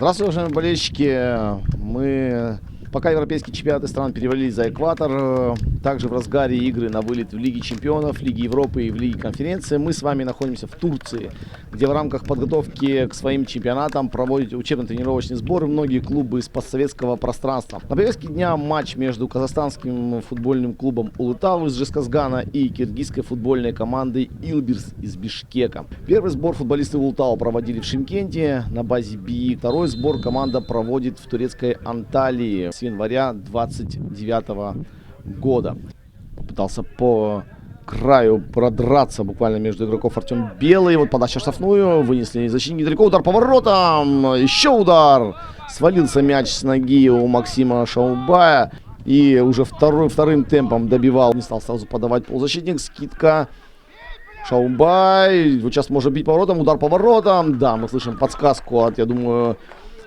Здравствуйте, уважаемые болельщики. Мы пока европейские чемпионаты стран перевалились за экватор, также в разгаре игры на вылет в Лиге чемпионов, Лиге Европы и в Лиге конференции, мы с вами находимся в Турции, где в рамках подготовки к своим чемпионатам проводят учебно-тренировочные сборы многие клубы из постсоветского пространства. На повестке дня матч между казахстанским футбольным клубом Улытау из Жезказгана и киргизской футбольной командой Илбирс из Бишкека. Первый сбор футболисты Улытау проводили в Шымкенте на базе БИИ. Второй сбор команда проводит в турецкой Анталии с января 29 года. Попытался по краю продраться буквально между игроков Артем Белый. Вот подача в штрафную. Вынесли защитники далеко. Удар по воротам. Еще удар. Свалился мяч с ноги у Максима Шаубая. И уже вторым темпом добивал. Не стал сразу подавать полузащитник. Скидка. Шаубай. Вот сейчас может бить по воротам. Удар по воротам. Да, мы слышим подсказку от, я думаю,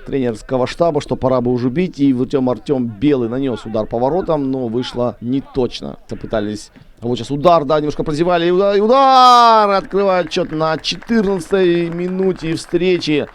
тренерского штаба, что пора бы уже бить. И вот Артем Белый нанес удар по воротам, но вышло не точно. Попытались. А вот сейчас удар, да, немножко прозевали. И удар! Открывает счет на 14-й минуте встречи.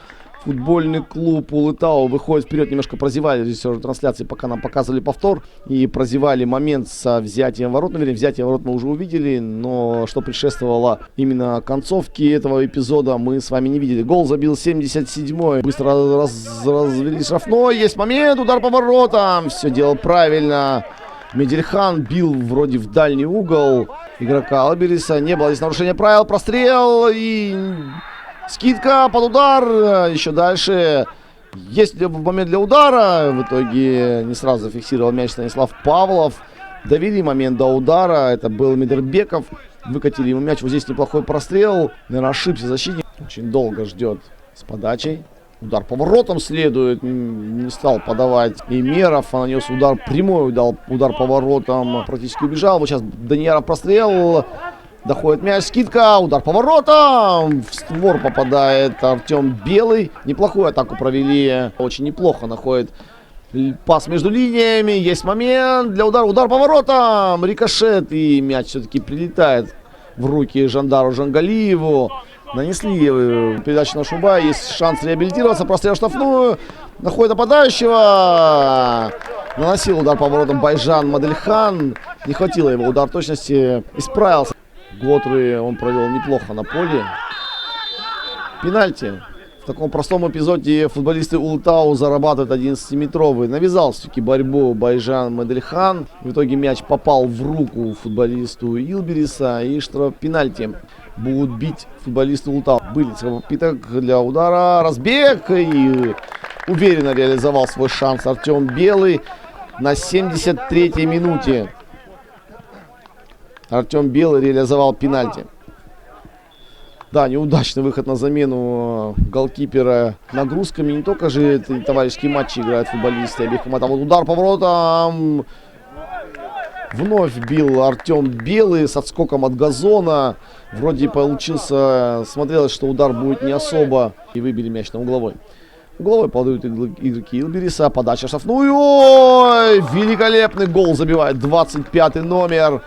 Футбольный клуб Улытау выходит вперед, немножко прозевали. Здесь уже трансляции пока нам показывали повтор. И прозевали момент со взятием ворот. Наверное, взятие ворот мы уже увидели. Но что предшествовало именно концовке этого эпизода, мы с вами не видели. Гол забил 77-й. Быстро развели штрафной. Есть момент. Удар по воротам. Все делал правильно. Медельхан бил вроде в дальний угол игрока Албериса. Не было здесь нарушения правил. Прострел и... скидка под удар. Еще дальше. Есть ли момент для удара? В итоге не сразу зафиксировал мяч Станислав Павлов. Довели момент до удара. Это был Медербеков. Выкатили ему мяч. Вот здесь неплохой прострел. Наверное, ошибся защитник. Очень долго ждет с подачей. Удар по воротам следует. Не стал подавать Эмеров. Нанес удар прямой. Дал удар по воротам. Практически убежал. Вот сейчас Данияров прострел. Доходит мяч, скидка, удар по воротам. В створ попадает Артем Белый. Неплохую атаку провели. Очень неплохо находит пас между линиями. Есть момент для удара. Удар по воротам. Рикошет. И мяч все-таки прилетает в руки Жандару Жангалиеву. Нанесли передачу на Шаубая. Есть шанс реабилитироваться. Прострел штрафную. Находит нападающего. Наносил удар по воротам Байжан Мадельхан. Не хватило его удар точности. Исправился. Готры он провел неплохо на поле. Пенальти. В таком простом эпизоде футболисты Улытау зарабатывают 11-метровый. Навязал все-таки борьбу Байжан Мадельхан. В итоге мяч попал в руку футболисту Илбириса. И что пенальти будут бить футболисты Улытау. Были попыток для удара. Разбег. И уверенно реализовал свой шанс Артем Белый на 73-й минуте. Артем Белый реализовал пенальти. Да, неудачный выход на замену голкипера нагрузками. Не только же товарищеские матчи играют футболисты обеих команд. А вот удар по воротам. Вновь бил Артем Белый с отскоком от газона. Вроде получился, смотрелось, что удар будет не особо. И выбили мяч на угловой. Угловой подают игроки Илбириса. Подача штрафную. Ой, великолепный гол забивает 25-й номер.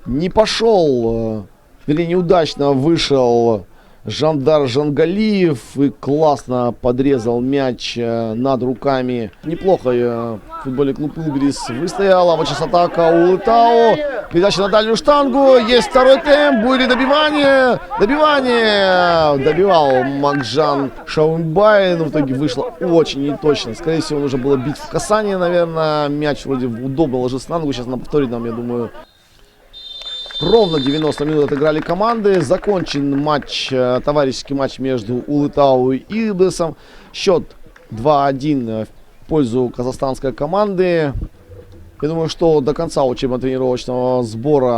Не пошел, вернее, неудачно вышел Жандар Жангалиев и классно подрезал мяч над руками. Неплохо футбольный клуб Илбирис выстоял. А вот сейчас атака Улытау. Передача на дальнюю штангу. Есть второй темп. Будет добивание. Добивание. Добивал Макжан Шаубай. Но в итоге вышло очень неточно. Скорее всего, нужно было бить в касание, наверное. Мяч вроде удобно ложился на ногу. Сейчас на повторе нам, я думаю... Ровно 90 минут отыграли команды. Закончен матч, товарищеский матч между Улытау и Илбирисом. Счет 2-1 в пользу казахстанской команды. Я думаю, что до конца учебно-тренировочного сбора